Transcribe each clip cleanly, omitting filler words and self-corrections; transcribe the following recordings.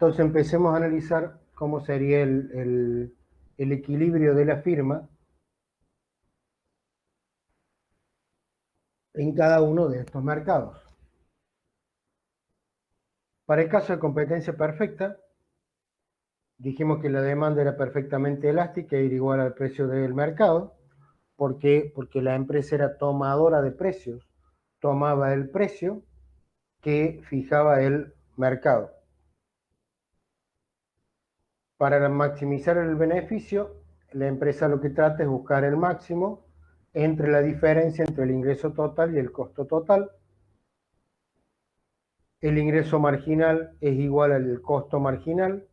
Entonces empecemos a analizar cómo sería el equilibrio de la firma en cada uno de estos mercados. Para el caso de competencia perfecta, dijimos que la demanda era perfectamente elástica e era igual al precio del mercado. ¿Por qué? Porque la empresa era tomadora de precios, tomaba el precio que fijaba el mercado. Para maximizar el beneficio, la empresa lo que trata es buscar el máximo entre la diferencia entre el ingreso total y el costo total. El ingreso marginal es igual al costo marginal.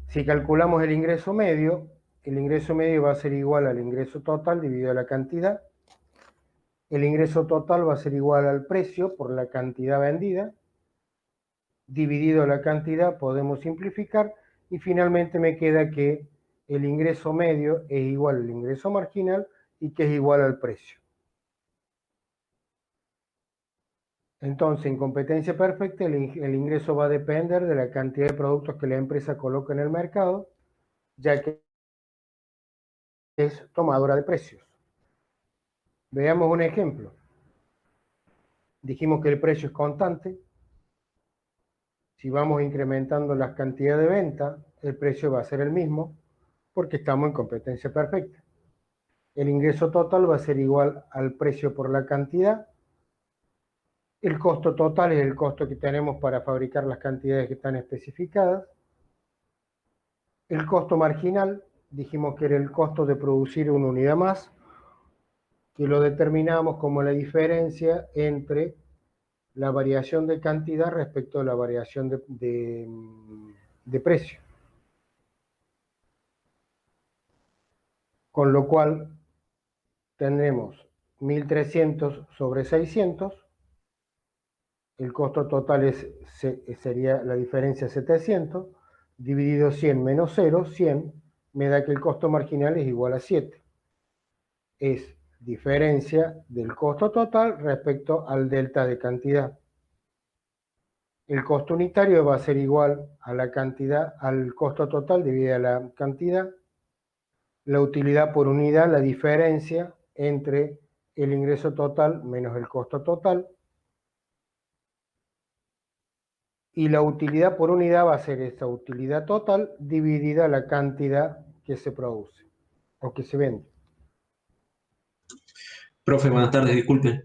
Si calculamos el ingreso medio va a ser igual al ingreso total dividido la cantidad. El ingreso total va a ser igual al precio por la cantidad vendida. Dividido la cantidad podemos simplificar y finalmente me queda que el ingreso medio es igual al ingreso marginal y que es igual al precio. Entonces, en competencia perfecta, el ingreso va a depender de la cantidad de productos que la empresa coloca en el mercado, ya que es tomadora de precios. Veamos un ejemplo. Dijimos que el precio es constante. Si vamos incrementando las cantidades de venta, el precio va a ser el mismo porque estamos en competencia perfecta. El ingreso total va a ser igual al precio por la cantidad. El costo total es el costo que tenemos para fabricar las cantidades que están especificadas. El costo marginal, dijimos que era el costo de producir una unidad más, que lo determinamos como la diferencia entre la variación de cantidad respecto a la variación de precio. Con lo cual tendremos 1300 sobre 600, el costo total sería la diferencia 700, dividido 100 menos 0, 100, me da que el costo marginal es igual a 7. Es diferencia del costo total respecto al delta de cantidad. El costo unitario va a ser igual a la cantidad, al costo total dividida la cantidad. La utilidad por unidad, la diferencia entre el ingreso total menos el costo total. Y la utilidad por unidad va a ser esa utilidad total dividida la cantidad que se produce o que se vende. Profe, buenas tardes, disculpe.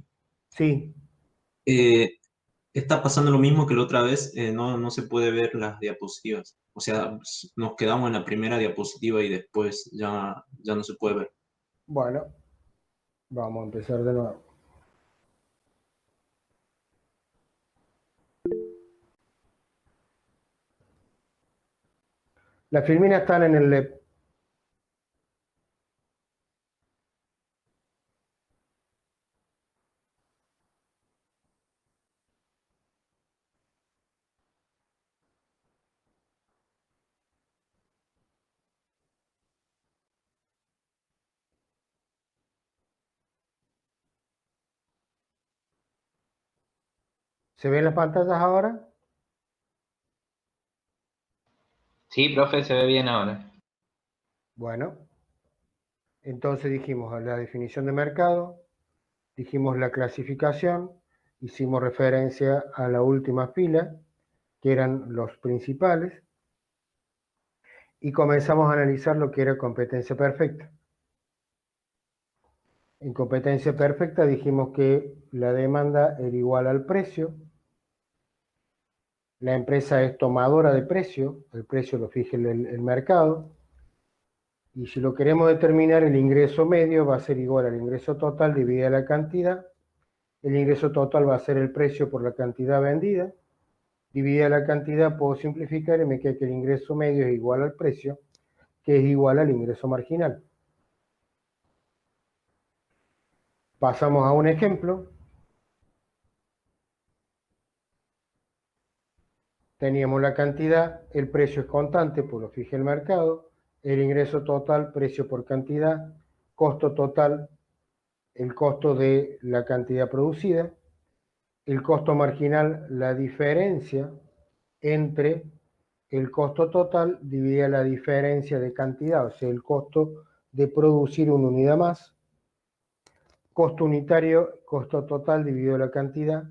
Sí. Eh, Está pasando lo mismo que la otra vez, no se puede ver las diapositivas. O sea, nos quedamos en la primera diapositiva y después ya no se puede ver. Bueno, vamos a empezar de nuevo. Las filminas están en el LEP. ¿Se ven las pantallas ahora? Sí, profe, se ve bien ahora. Bueno, entonces dijimos la definición de mercado, dijimos la clasificación, hicimos referencia a la última fila, que eran los principales, y comenzamos a analizar lo que era competencia perfecta. En competencia perfecta dijimos que la demanda era igual al precio, la empresa es tomadora de precio, el precio lo fija el mercado, y si lo queremos determinar, el ingreso medio va a ser igual al ingreso total dividida la cantidad. El ingreso total va a ser el precio por la cantidad vendida. Dividida la cantidad puedo simplificar y me queda que el ingreso medio es igual al precio, que es igual al ingreso marginal. Pasamos a un ejemplo. Teníamos la cantidad, el precio es constante, pues lo fija el mercado. El ingreso total, precio por cantidad. Costo total, el costo de la cantidad producida. El costo marginal, la diferencia entre el costo total dividido la diferencia de cantidad, o sea, el costo de producir una unidad más, costo unitario, costo total dividido la cantidad,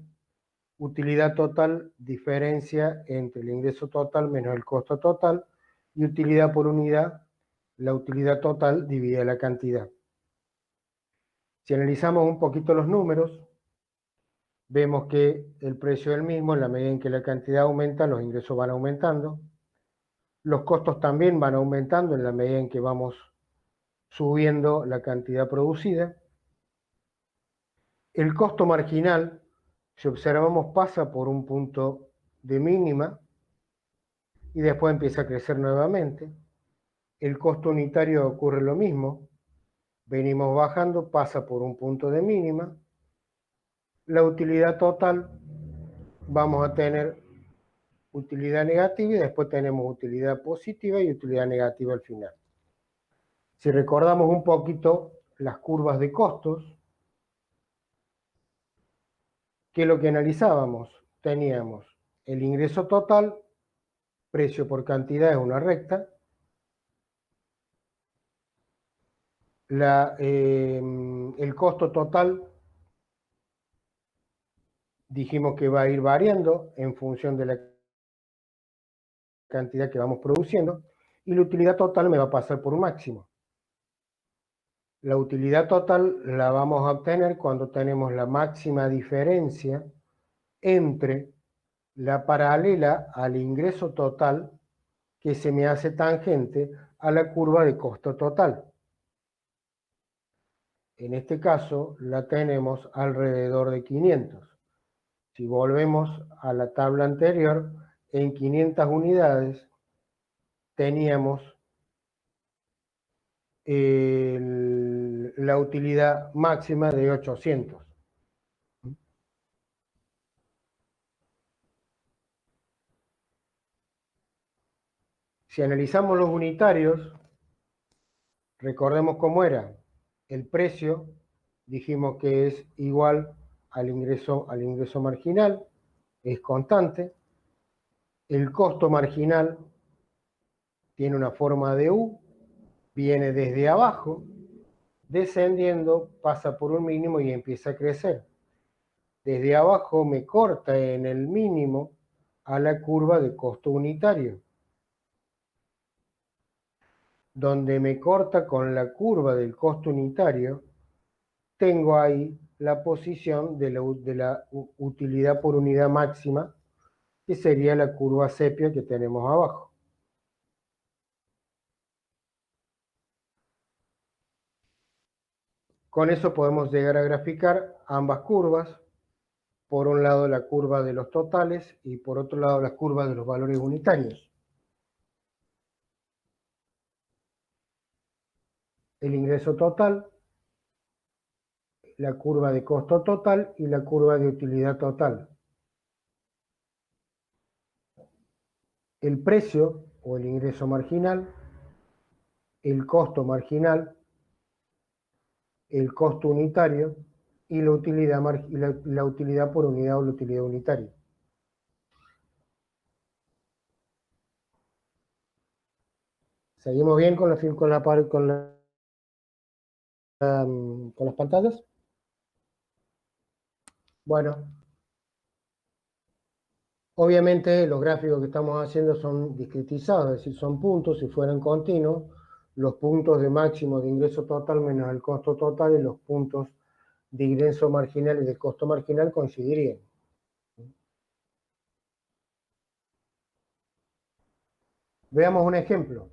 utilidad total, diferencia entre el ingreso total menos el costo total, y utilidad por unidad, la utilidad total dividida la cantidad. Si analizamos un poquito los números, vemos que el precio es el mismo, en la medida en que la cantidad aumenta, los ingresos van aumentando. Los costos también van aumentando en la medida en que vamos subiendo la cantidad producida. El costo marginal, si observamos, pasa por un punto de mínima y después empieza a crecer nuevamente. El costo unitario ocurre lo mismo. Venimos bajando, pasa por un punto de mínima. La utilidad total, vamos a tener utilidad negativa y después tenemos utilidad positiva y utilidad negativa al final. Si recordamos un poquito las curvas de costos, ¿qué es lo que analizábamos? Teníamos el ingreso total, precio por cantidad es una recta, el costo total dijimos que va a ir variando en función de la cantidad que vamos produciendo, y la utilidad total me va a pasar por un máximo. La utilidad total la vamos a obtener cuando tenemos la máxima diferencia entre la paralela al ingreso total que se me hace tangente a la curva de costo total. En este caso la tenemos alrededor de 500. Si volvemos a la tabla anterior, en 500 unidades teníamos la utilidad máxima de 800. Si analizamos los unitarios, recordemos cómo era. El precio, dijimos que es igual al ingreso marginal, es constante. El costo marginal tiene una forma de U, viene desde abajo, descendiendo, pasa por un mínimo y empieza a crecer. Desde abajo me corta en el mínimo a la curva de costo unitario, donde me corta con la curva del costo unitario, tengo ahí la posición de la utilidad por unidad máxima, que sería la curva sepia que tenemos abajo. Con eso podemos llegar a graficar ambas curvas, por un lado la curva de los totales y por otro lado la curva de los valores unitarios. El ingreso total, la curva de costo total y la curva de utilidad total. El precio o el ingreso marginal, el costo marginal, el costo unitario y la utilidad, la utilidad por unidad o la utilidad unitaria. ¿Seguimos bien con las pantallas? Bueno, obviamente los gráficos que estamos haciendo son discretizados, es decir, son puntos. Si fueran continuos, los puntos de máximo de ingreso total menos el costo total y los puntos de ingreso marginal y de costo marginal coincidirían. Veamos un ejemplo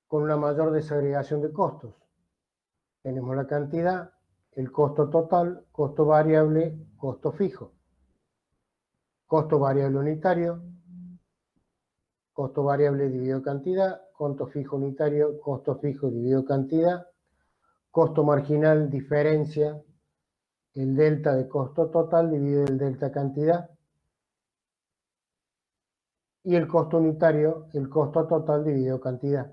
con una mayor desagregación de costos. Tenemos la cantidad, el costo total, costo variable, costo fijo. Costo variable unitario, costo variable dividido cantidad, costo fijo unitario, costo fijo dividido cantidad, costo marginal, diferencia, el delta de costo total dividido el delta cantidad, y el costo unitario, el costo total dividido cantidad.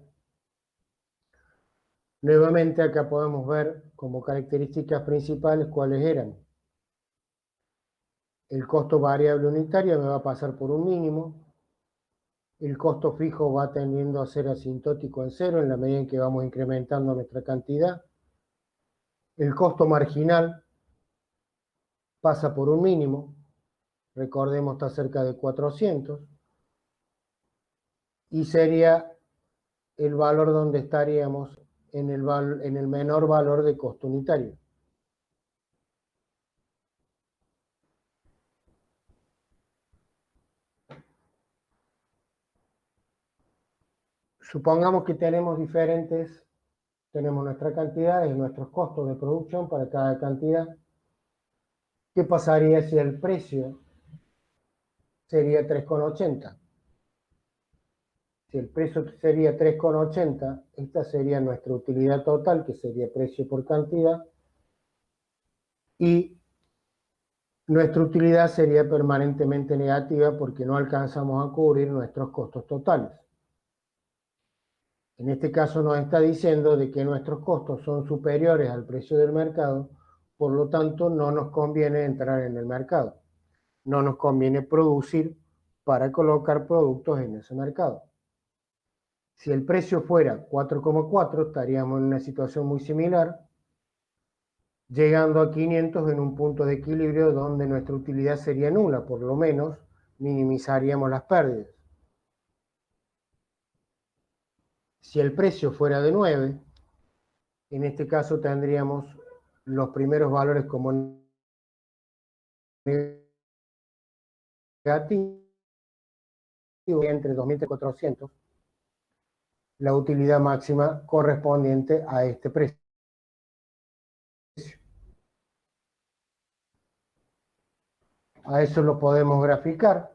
Nuevamente acá podemos ver como características principales cuáles eran. El costo variable unitario me va a pasar por un mínimo. El costo fijo va tendiendo a ser asintótico en cero en la medida en que vamos incrementando nuestra cantidad. El costo marginal pasa por un mínimo. Recordemos, está cerca de 400. Y sería el valor donde estaríamos en el menor valor de costo unitario. Supongamos que tenemos nuestras cantidades y nuestros costos de producción para cada cantidad. ¿Qué pasaría si el precio sería 3,80? Si el precio sería 3,80, esta sería nuestra utilidad total, que sería precio por cantidad, y nuestra utilidad sería permanentemente negativa porque no alcanzamos a cubrir nuestros costos totales. En este caso nos está diciendo de que nuestros costos son superiores al precio del mercado, por lo tanto no nos conviene entrar en el mercado. No nos conviene producir para colocar productos en ese mercado. Si el precio fuera 4,4, estaríamos en una situación muy similar, llegando a 500 en un punto de equilibrio donde nuestra utilidad sería nula, por lo menos minimizaríamos las pérdidas. Si el precio fuera de 9, en este caso tendríamos los primeros valores como negativos, entre 2.400, la utilidad máxima correspondiente a este precio. A eso lo podemos graficar.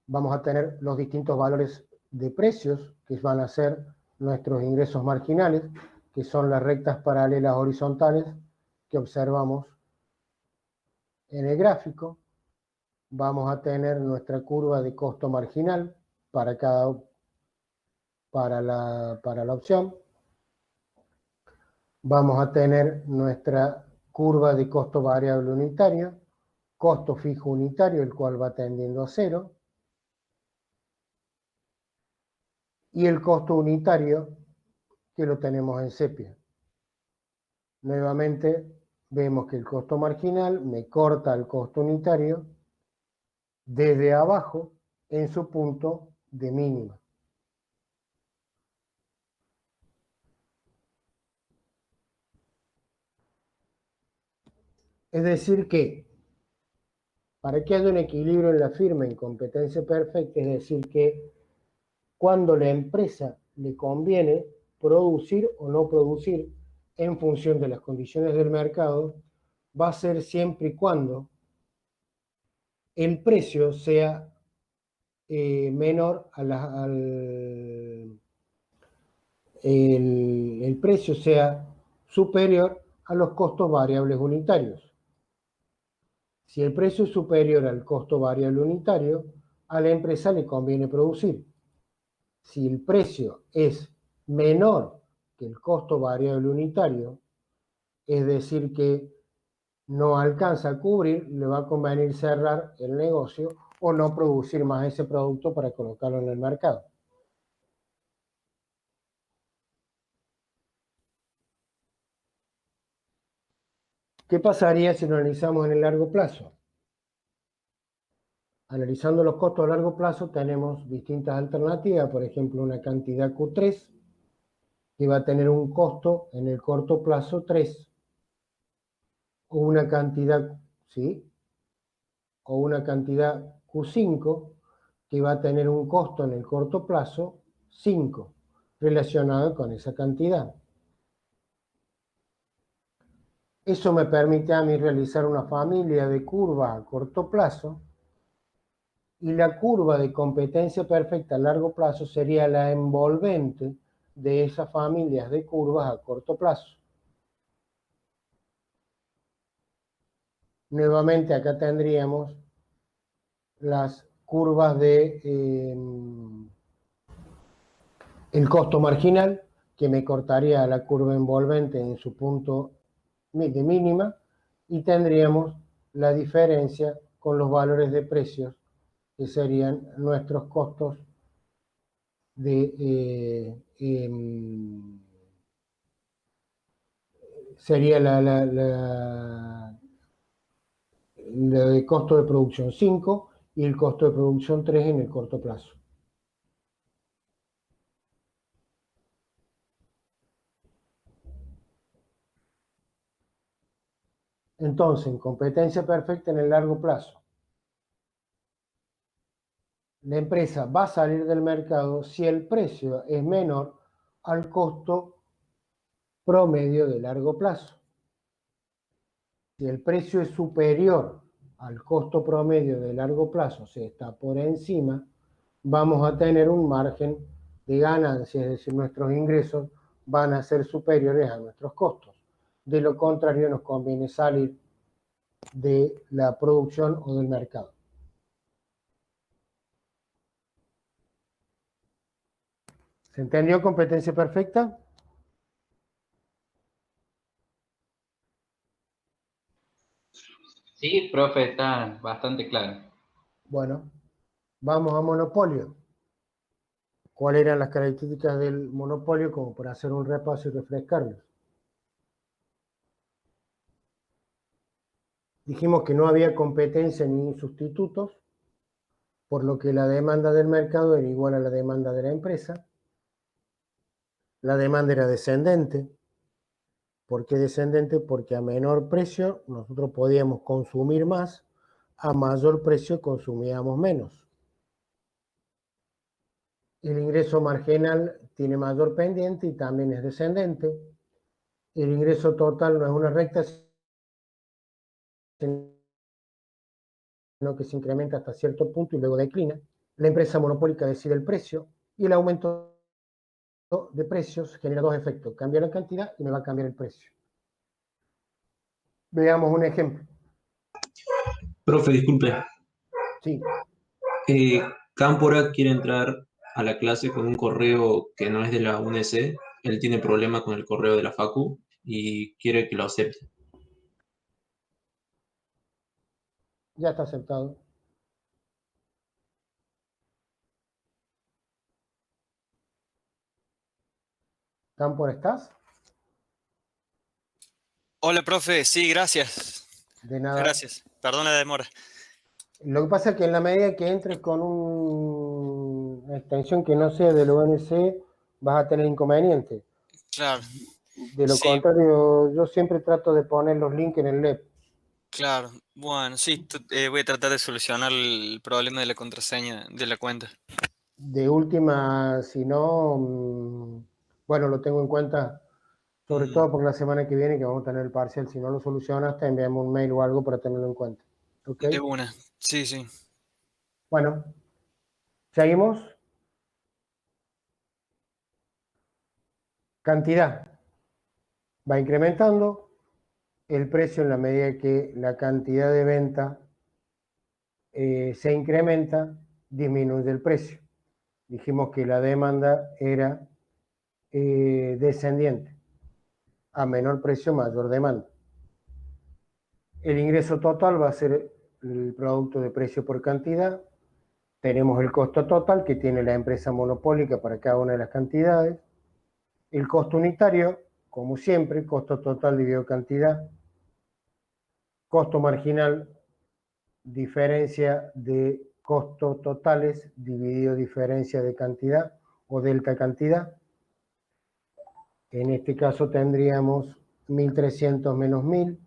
Vamos a tener los distintos valores de precios, que van a ser nuestros ingresos marginales, que son las rectas paralelas horizontales que observamos en el gráfico. Vamos a tener nuestra curva de costo marginal para la opción. Vamos a tener nuestra curva de costo variable unitario, costo fijo unitario, el cual va tendiendo a cero, y el costo unitario, que lo tenemos en sepia. Nuevamente vemos que el costo marginal me corta el costo unitario desde abajo en su punto de mínima. Es decir que, para que haya un equilibrio en la firma en competencia perfecta, es decir que cuando la empresa le conviene producir o no producir en función de las condiciones del mercado, va a ser siempre y cuando el precio sea menor el precio sea superior a los costos variables unitarios. Si el precio es superior al costo variable unitario, a la empresa le conviene producir. Si el precio es menor que el costo variable unitario, es decir que no alcanza a cubrir, le va a convenir cerrar el negocio o no producir más ese producto para colocarlo en el mercado. ¿Qué pasaría si lo analizamos en el largo plazo? Analizando los costos a largo plazo tenemos distintas alternativas, por ejemplo una cantidad Q3 que va a tener un costo en el corto plazo 3, o una cantidad, ¿sí? O una cantidad Q5 que va a tener un costo en el corto plazo 5, relacionado con esa cantidad. Eso me permite a mí realizar una familia de curvas a corto plazo, y la curva de competencia perfecta a largo plazo sería la envolvente de esas familias de curvas a corto plazo. Nuevamente acá tendríamos las curvas de el costo marginal, que me cortaría la curva envolvente en su punto de mínima, y tendríamos la diferencia con los valores de precios, que serían nuestros costos sería la de costo de producción 5 y el costo de producción 3 en el corto plazo. Entonces, en competencia perfecta en el largo plazo, la empresa va a salir del mercado si el precio es menor al costo promedio de largo plazo. Si el precio es superior al costo promedio de largo plazo, se está por encima, vamos a tener un margen de ganancia, es decir, nuestros ingresos van a ser superiores a nuestros costos. De lo contrario, nos conviene salir de la producción o del mercado. ¿Se entendió competencia perfecta? Sí, profe, está bastante claro. Bueno, vamos a monopolio. ¿Cuáles eran las características del monopolio? Como para hacer un repaso y refrescarlos. Dijimos que no había competencia ni sustitutos, por lo que la demanda del mercado era igual a la demanda de la empresa. La demanda era descendente. ¿Por qué descendente? Porque a menor precio nosotros podíamos consumir más, a mayor precio consumíamos menos. El ingreso marginal tiene mayor pendiente y también es descendente. El ingreso total no es una recta, sino que se incrementa hasta cierto punto y luego declina. La empresa monopólica decide el precio y el aumento de precios genera dos efectos: cambia la cantidad y me va a cambiar el precio. Veamos un ejemplo. Profe, disculpe. Sí, Cámpora quiere entrar a la clase con un correo que no es de la UNC. Él tiene problema con el correo de la Facu y quiere que lo acepte. ya está aceptado. ¿Cámpora estás? Hola, profe. Sí, gracias. De nada. Gracias. Perdona la demora. Lo que pasa es que en la medida que entres con una extensión que no sea del ONC, vas a tener inconvenientes. Claro, De lo sí, contrario, yo siempre trato de poner los links en el LEP. claro. Bueno, sí, voy a tratar de solucionar el problema de la contraseña de la cuenta. De última, si no, bueno, lo tengo en cuenta, sobre todo por la semana que viene, que vamos a tener el parcial. Si no lo solucionas, te enviamos un mail o algo para tenerlo en cuenta. ¿Ok? De una. Sí, sí. Bueno, seguimos. Cantidad. Va incrementando el precio en la medida que la cantidad de venta se incrementa, disminuye el precio. Dijimos que la demanda era descendiente. A menor precio, mayor demanda. El ingreso total va a ser el producto de precio por cantidad. Tenemos el costo total que tiene la empresa monopólica para cada una de las cantidades. El costo unitario, como siempre, costo total dividido cantidad. Costo marginal, diferencia de costos totales dividido diferencia de cantidad o delta cantidad. En este caso tendríamos 1300 menos 1000,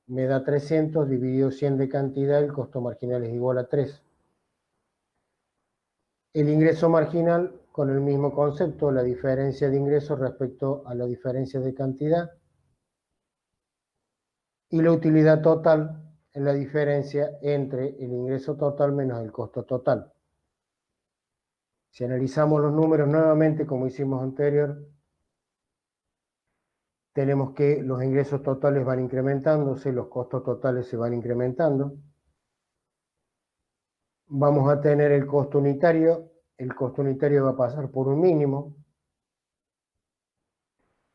me da 300, dividido 100 de cantidad, el costo marginal es igual a 3. El ingreso marginal, con el mismo concepto, la diferencia de ingresos respecto a la diferencia de cantidad. Y la utilidad total es la diferencia entre el ingreso total menos el costo total. Si analizamos los números nuevamente, como hicimos anterior, tenemos que los ingresos totales van incrementándose, los costos totales se van incrementando. Vamos a tener el costo unitario va a pasar por un mínimo.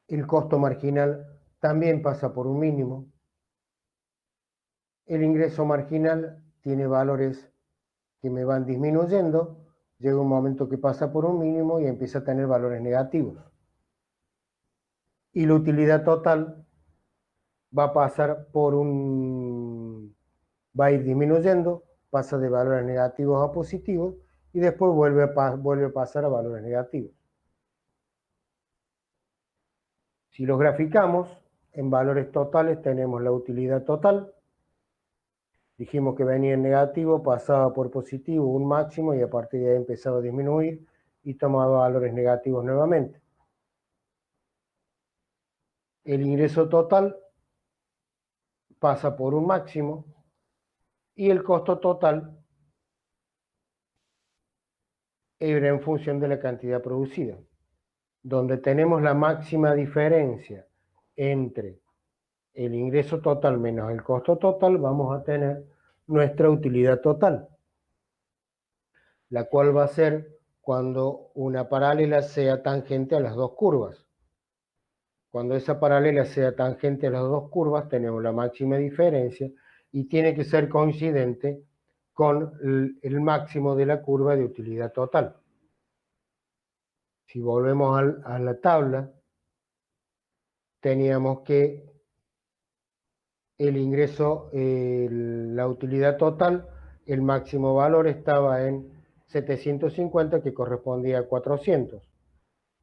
El costo marginal también pasa por un mínimo. el ingreso marginal tiene valores que me van disminuyendo, llega un momento que pasa por un mínimo y empieza a tener valores negativos. Y la utilidad total va a pasar por va a ir disminuyendo, pasa de valores negativos a positivos y después vuelve a pasar a valores negativos. Si los graficamos, en valores totales tenemos la utilidad total. Dijimos que venía en negativo, pasaba por positivo, un máximo, y a partir de ahí empezaba a disminuir y tomaba valores negativos nuevamente. El ingreso total pasa por un máximo y el costo total era en función de la cantidad producida. Donde tenemos la máxima diferencia entre el ingreso total menos el costo total, vamos a tener nuestra utilidad total, la cual va a ser cuando una paralela sea tangente a las dos curvas. Cuando esa paralela sea tangente a las dos curvas, tenemos la máxima diferencia y tiene que ser coincidente con el máximo de la curva de utilidad total. Si volvemos a la tabla, teníamos que el ingreso, la utilidad total, el máximo valor estaba en 750, que correspondía a 400.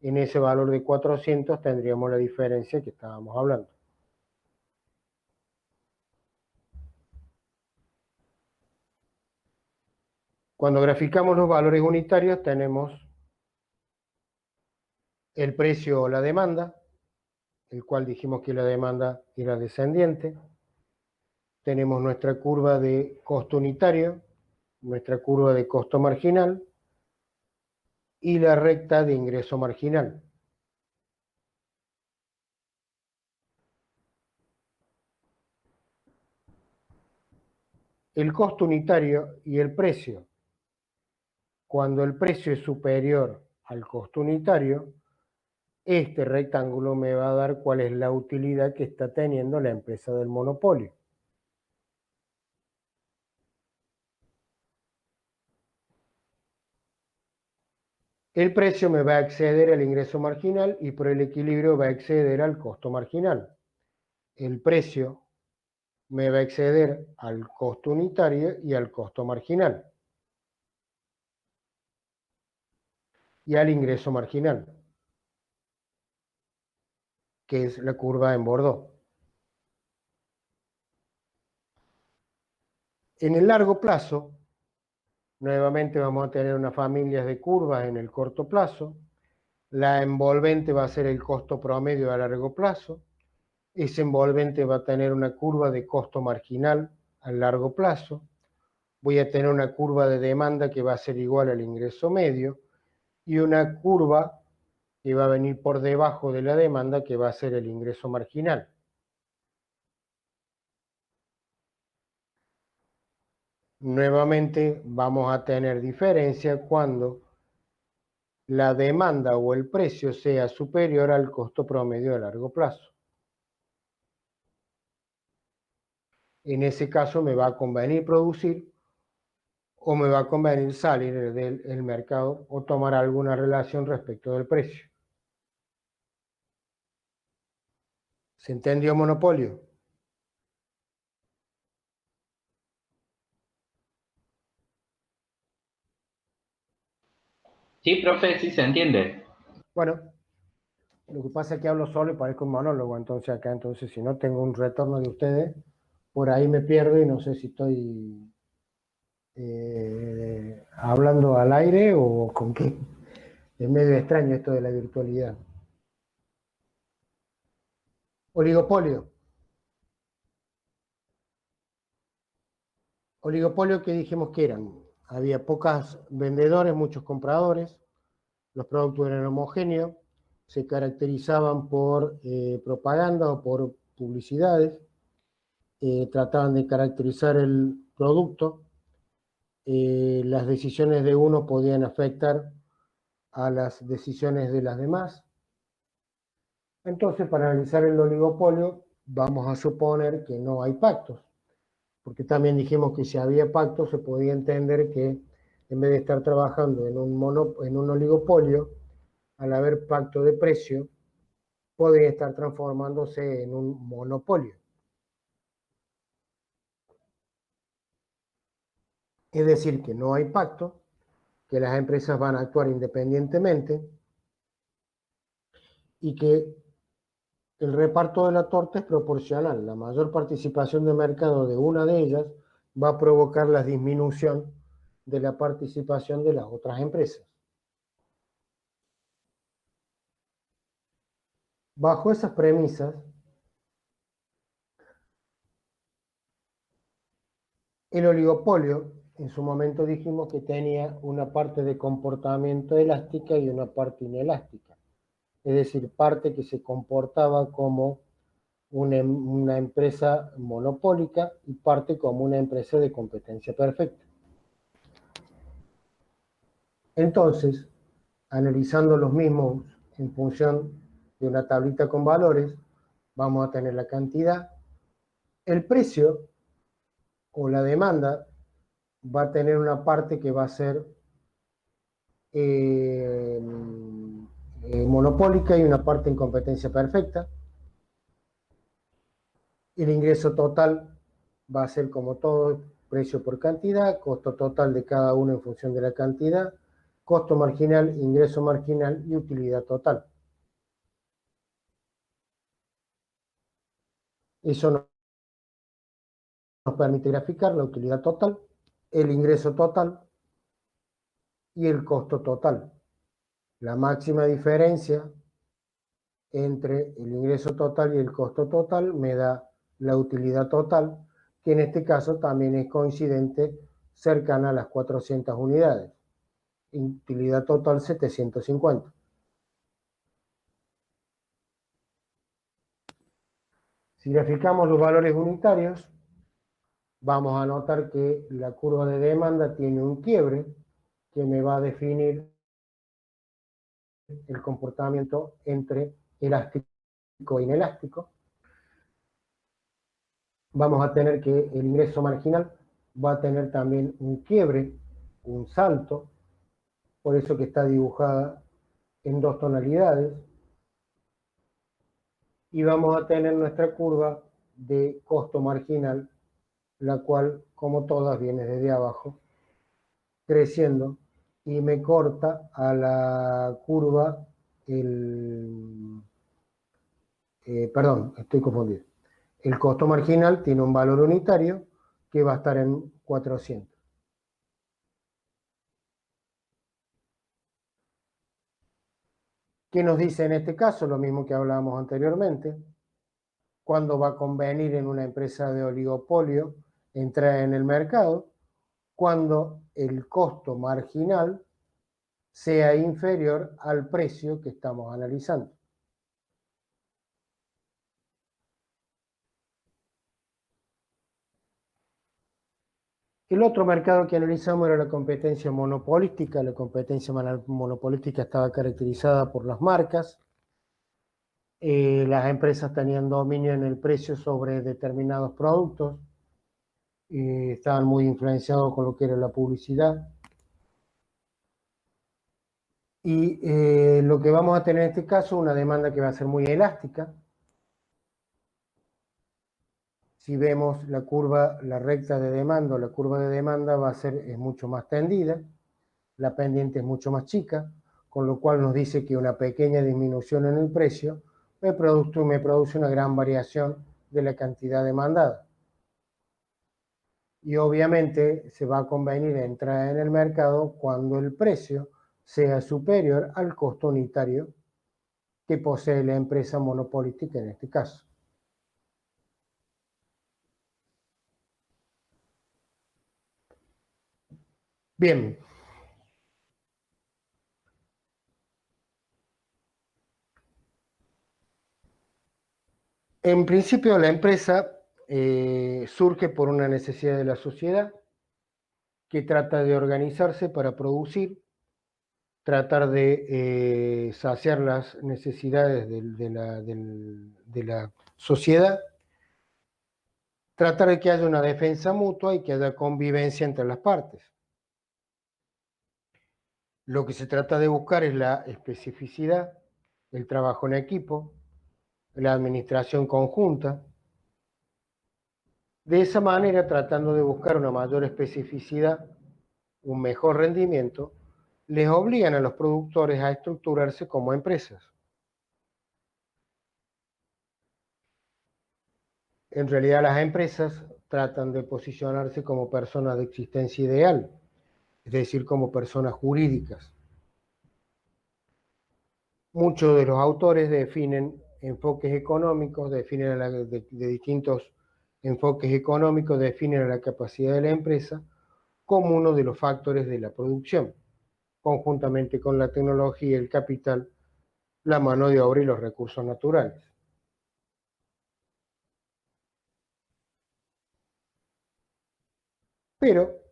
En ese valor de 400 tendríamos la diferencia que estábamos hablando. Cuando graficamos los valores unitarios tenemos el precio o la demanda, el cual dijimos que la demanda era descendiente. Tenemos nuestra curva de costo unitario, nuestra curva de costo marginal y la recta de ingreso marginal. El costo unitario y el precio. Cuando el precio es superior al costo unitario, este rectángulo me va a dar cuál es la utilidad que está teniendo la empresa del monopolio. El precio me va a exceder al ingreso marginal y por el equilibrio va a exceder al costo marginal. El precio me va a exceder al costo unitario y al costo marginal. Y al ingreso marginal, que es la curva en Bordeaux. En el largo plazo, nuevamente vamos a tener unas familias de curvas en el corto plazo. La envolvente va a ser el costo promedio a largo plazo. Ese envolvente va a tener una curva de costo marginal a largo plazo. Voy a tener una curva de demanda que va a ser igual al ingreso medio y una curva que va a venir por debajo de la demanda que va a ser el ingreso marginal. Nuevamente vamos a tener diferencia cuando la demanda o el precio sea superior al costo promedio a largo plazo. En ese caso me va a convenir producir o me va a convenir salir del mercado o tomar alguna relación respecto del precio. ¿Se entendió monopolio? Sí, profe, sí se entiende. Bueno, lo que pasa es que hablo solo y parezco un monólogo, entonces si no tengo un retorno de ustedes, por ahí me pierdo y no sé si estoy hablando al aire o con qué. Es medio extraño esto de la virtualidad. Oligopolio. Oligopolio que dijimos que eran. Había pocos vendedores, muchos compradores, los productos eran homogéneos, se caracterizaban por propaganda o por publicidades, trataban de caracterizar el producto, las decisiones de uno podían afectar a las decisiones de las demás. Entonces, para analizar el oligopolio, vamos a suponer que no hay pactos. porque también dijimos que si había pacto se podía entender que en vez de estar trabajando en un oligopolio, al haber pacto de precio, podría estar transformándose en un monopolio. Es decir, que no hay pacto, que las empresas van a actuar independientemente y que el reparto de la torta es proporcional. La mayor participación de mercado de una de ellas va a provocar la disminución de la participación de las otras empresas. Bajo esas premisas, el oligopolio, en su momento dijimos que tenía una parte de comportamiento elástica y una parte inelástica. Es decir, parte que se comportaba como una empresa monopólica y parte como una empresa de competencia perfecta. Entonces, analizando los mismos en función de una tablita con valores, vamos a tener la cantidad, el precio o la demanda va a tener una parte que va a ser monopólica y una parte en competencia perfecta. El ingreso total va a ser como todo, precio por cantidad, costo total de cada uno en función de la cantidad, costo marginal, ingreso marginal y utilidad total. Eso nos permite graficar la utilidad total, el ingreso total y el costo total. La máxima diferencia entre el ingreso total y el costo total me da la utilidad total, que en este caso también es coincidente cercana a las 400 unidades. Utilidad total 750. Si graficamos los valores unitarios, vamos a notar que la curva de demanda tiene un quiebre que me va a definir el comportamiento entre elástico e inelástico. Vamos a tener que el ingreso marginal va a tener también un quiebre, un salto, por eso que está dibujada en dos tonalidades. Y vamos a tener nuestra curva de costo marginal, la cual, como todas, viene desde abajo, creciendo, y me corta a la curva, perdón, estoy confundido. El costo marginal tiene un valor unitario que va a estar en 400. ¿Qué nos dice en este caso? Lo mismo que hablábamos anteriormente. ¿Cuándo va a convenir en una empresa de oligopolio entrar en el mercado? Cuando el costo marginal sea inferior al precio que estamos analizando. El otro mercado que analizamos era la competencia monopolística. La competencia monopolística estaba caracterizada por las marcas. Las empresas tenían dominio en el precio sobre determinados productos. Estaban muy influenciados con lo que era la publicidad. Y lo que vamos a tener en este caso, una demanda que va a ser muy elástica. Si vemos la curva, la recta de demanda, la curva de demanda es mucho más tendida, la pendiente es mucho más chica, con lo cual nos dice que una pequeña disminución en el precio me produce una gran variación de la cantidad demandada. Y obviamente se va a convenir entrar en el mercado cuando el precio sea superior al costo unitario que posee la empresa monopolística en este caso. Bien. En principio la empresa surge por una necesidad de la sociedad que trata de organizarse para producir, tratar de saciar las necesidades de la sociedad tratar de que haya una defensa mutua y que haya convivencia entre las partes. Lo que se trata de buscar es la especificidad, el trabajo en equipo, la administración conjunta. De esa manera, tratando de buscar una mayor especificidad, un mejor rendimiento, les obligan a los productores a estructurarse como empresas. En realidad, las empresas tratan de posicionarse como personas de existencia ideal, es decir, como personas jurídicas. Muchos de los autores definen enfoques económicos, definen de distintos enfoques económicos, definen la capacidad de la empresa como uno de los factores de la producción, conjuntamente con la tecnología, el capital, la mano de obra y los recursos naturales. Pero,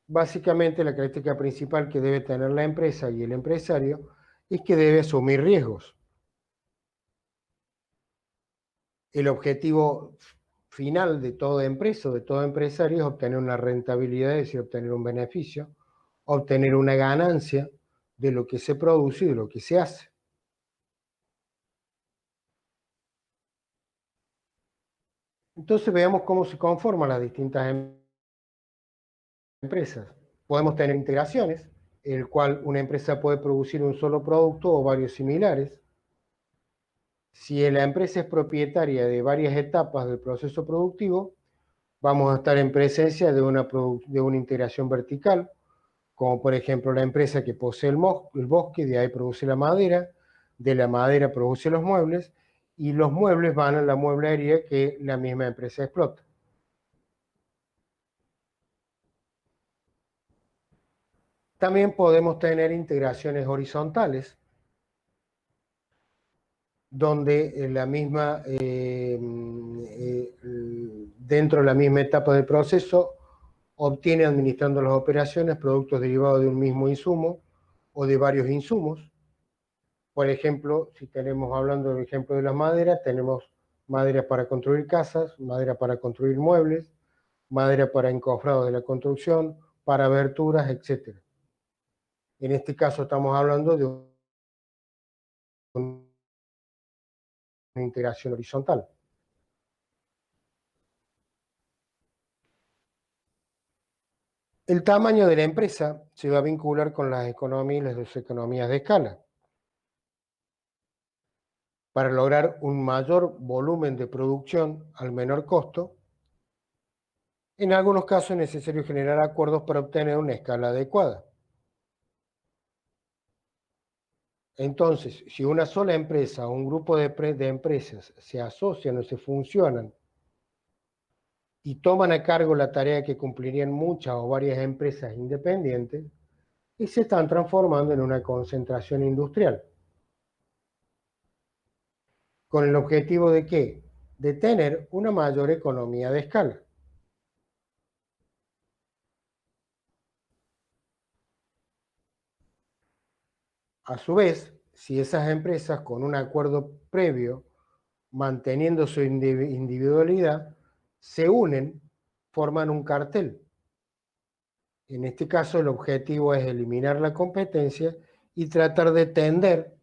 básicamente, la característica principal que debe tener la empresa y el empresario es que debe asumir riesgos. El objetivo final de toda empresa o de todo empresario es obtener una rentabilidad, es decir, obtener un beneficio, obtener una ganancia de lo que se produce y de lo que se hace. Entonces veamos cómo se conforman las distintas empresas. Podemos tener integraciones, en el cual una empresa puede producir un solo producto o varios similares. Si la empresa es propietaria de varias etapas del proceso productivo, vamos a estar en presencia de una integración vertical, como por ejemplo la empresa que posee el bosque, de ahí produce la madera, de la madera produce los muebles, y los muebles van a la mueblería que la misma empresa explota. También podemos tener integraciones horizontales, donde dentro de la misma etapa del proceso obtiene, administrando las operaciones, productos derivados de un mismo insumo o de varios insumos. Por ejemplo, si tenemos, hablando del ejemplo de las maderas, tenemos madera para construir casas, madera para construir muebles, madera para encofrados de la construcción, para aberturas, etc. En este caso estamos hablando de una integración horizontal. El tamaño de la empresa se va a vincular con las economías y las economías de escala. Para lograr un mayor volumen de producción al menor costo, en algunos casos es necesario generar acuerdos para obtener una escala adecuada. Entonces, si una sola empresa o un grupo de empresas se asocian o se funcionan y toman a cargo la tarea que cumplirían muchas o varias empresas independientes, y se están transformando en una concentración industrial. ¿Con el objetivo de qué? De tener una mayor economía de escala. A su vez, si esas empresas con un acuerdo previo, manteniendo su individualidad, se unen, forman un cartel. En este caso, el objetivo es eliminar la competencia y tratar de tender,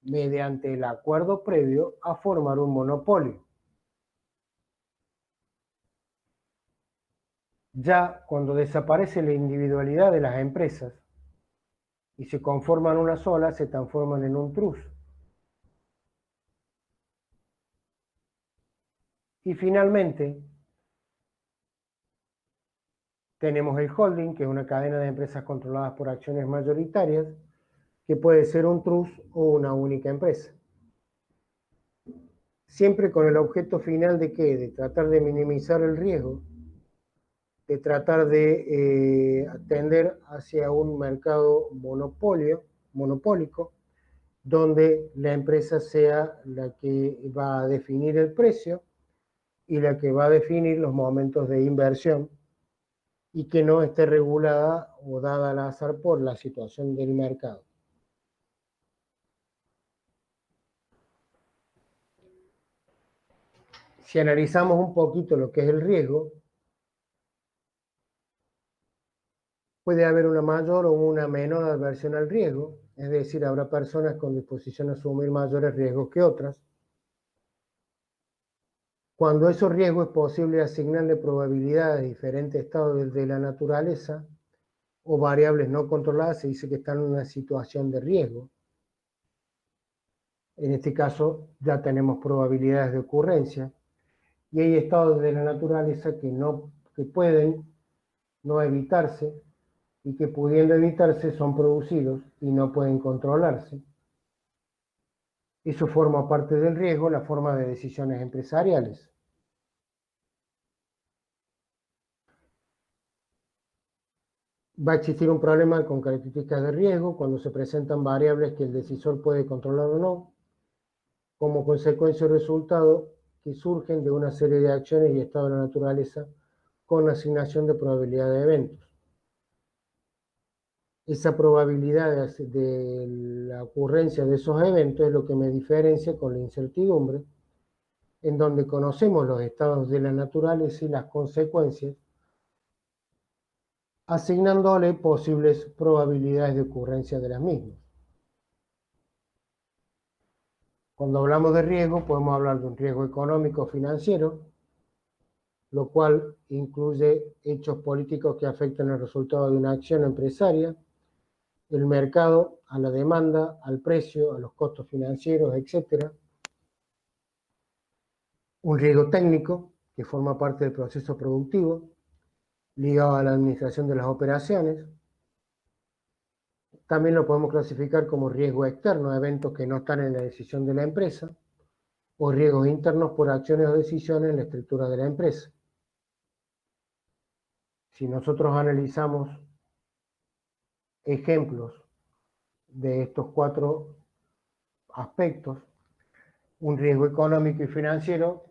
mediante el acuerdo previo, a formar un monopolio. Ya cuando desaparece la individualidad de las empresas y se conforman una sola, se transforman en un trust. Y finalmente, tenemos el holding, que es una cadena de empresas controladas por acciones mayoritarias, que puede ser un trust o una única empresa. Siempre con el objeto final de ¿qué? De tratar de minimizar el riesgo, de tratar de tender hacia un mercado monopólico, donde la empresa sea la que va a definir el precio y la que va a definir los momentos de inversión, y que no esté regulada o dada al azar por la situación del mercado. si analizamos un poquito lo que es el riesgo, puede haber una mayor o una menor aversión al riesgo, es decir, habrá personas con disposición a asumir mayores riesgos que otras. Cuando esos riesgos es posible asignarle probabilidades a diferentes estados de la naturaleza o variables no controladas, se dice que están en una situación de riesgo. En este caso ya tenemos probabilidades de ocurrencia y hay estados de la naturaleza que pueden no evitarse y que pudiendo evitarse son producidos y no pueden controlarse. Eso forma parte del riesgo, la forma de decisiones empresariales. Va a existir un problema con características de riesgo cuando se presentan variables que el decisor puede controlar o no, como consecuencia o resultado que surgen de una serie de acciones y estados de la naturaleza con asignación de probabilidad de eventos. Esa probabilidad de la ocurrencia de esos eventos es lo que me diferencia con la incertidumbre, en donde conocemos los estados de la naturaleza y las consecuencias, asignándole posibles probabilidades de ocurrencia de las mismas. Cuando hablamos de riesgo, podemos hablar de un riesgo económico o financiero, lo cual incluye hechos políticos que afectan el resultado de una acción empresaria, el mercado, a la demanda, al precio, a los costos financieros, etc. Un riesgo técnico, que forma parte del proceso productivo, ligado a la administración de las operaciones. También lo podemos clasificar como riesgo externo, eventos que no están en la decisión de la empresa, o riesgos internos por acciones o decisiones en la estructura de la empresa. Si nosotros analizamos ejemplos de estos 4 aspectos, un riesgo económico y financiero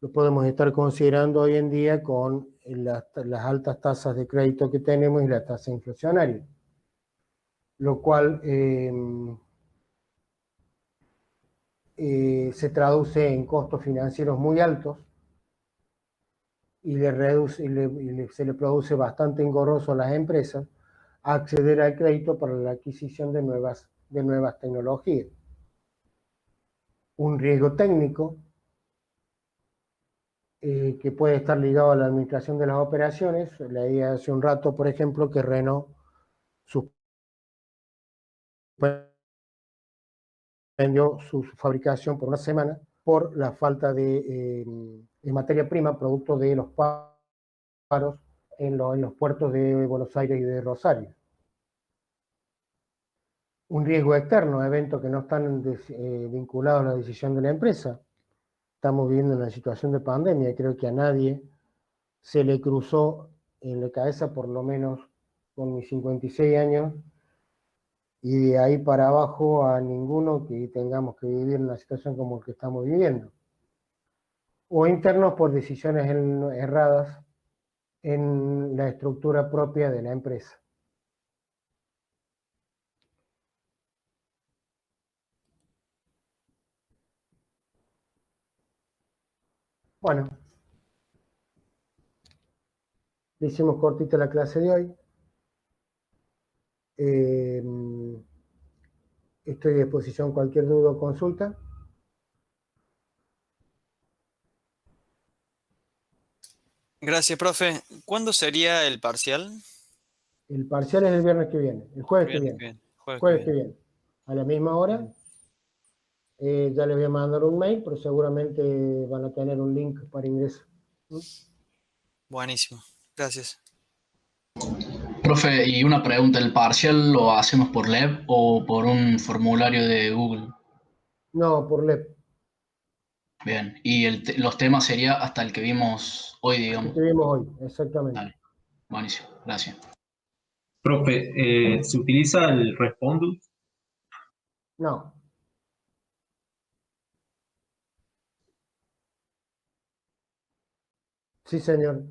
lo podemos estar considerando hoy en día con las altas tasas de crédito que tenemos y la tasa inflacionaria, lo cual se traduce en costos financieros muy altos y se le produce bastante engorroso a las empresas acceder al crédito para la adquisición de nuevas tecnologías. Un riesgo técnico que puede estar ligado a la administración de las operaciones. Leí hace un rato, por ejemplo, que Renault suspendió su fabricación por una semana por la falta de materia prima, producto de los paros en los puertos de Buenos Aires y de Rosario. Un riesgo externo, eventos que no están vinculados a la decisión de la empresa. Estamos viviendo una situación de pandemia y creo que a nadie se le cruzó en la cabeza, por lo menos con mis 56 años, y de ahí para abajo a ninguno que tengamos que vivir una situación como la que estamos viviendo. O internos por decisiones erradas en la estructura propia de la empresa. Bueno, le hicimos cortita la clase de hoy. Estoy a disposición cualquier duda o consulta. Gracias, profe. ¿Cuándo sería el parcial? El parcial es el viernes que viene, el jueves que Viernes viene. que viene, jueves que Jueves que viene. viene, a la misma hora. Ya les voy a mandar un mail, pero seguramente van a tener un link para ingreso. Buenísimo. Gracias. Profe, y una pregunta, ¿el parcial lo hacemos por LEB o por un formulario de Google? No, por LEP. Bien, y los temas sería hasta el que vimos hoy, El digamos. que vimos hoy, exactamente. Dale, buenísimo, gracias. Profe, ¿se utiliza el Respondus? No. Sí, señor.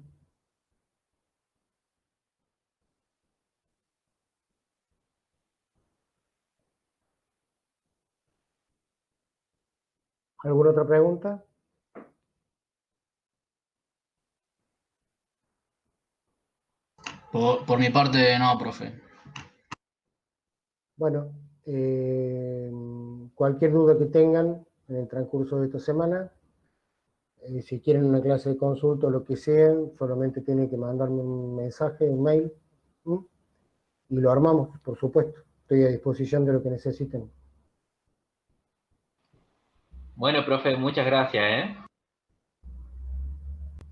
¿Alguna otra pregunta? Por mi parte, no, profe. Bueno, cualquier duda que tengan en el transcurso de esta semana, si quieren una clase de consulta o lo que sea, solamente tienen que mandarme un mensaje, un mail, ¿m? Y lo armamos, por supuesto. Estoy a disposición de lo que necesiten. Bueno, profe, muchas gracias, ¿eh?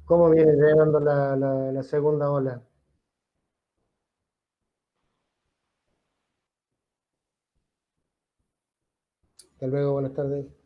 ¿Cómo viene llegando la segunda ola? Hasta luego, buenas tardes.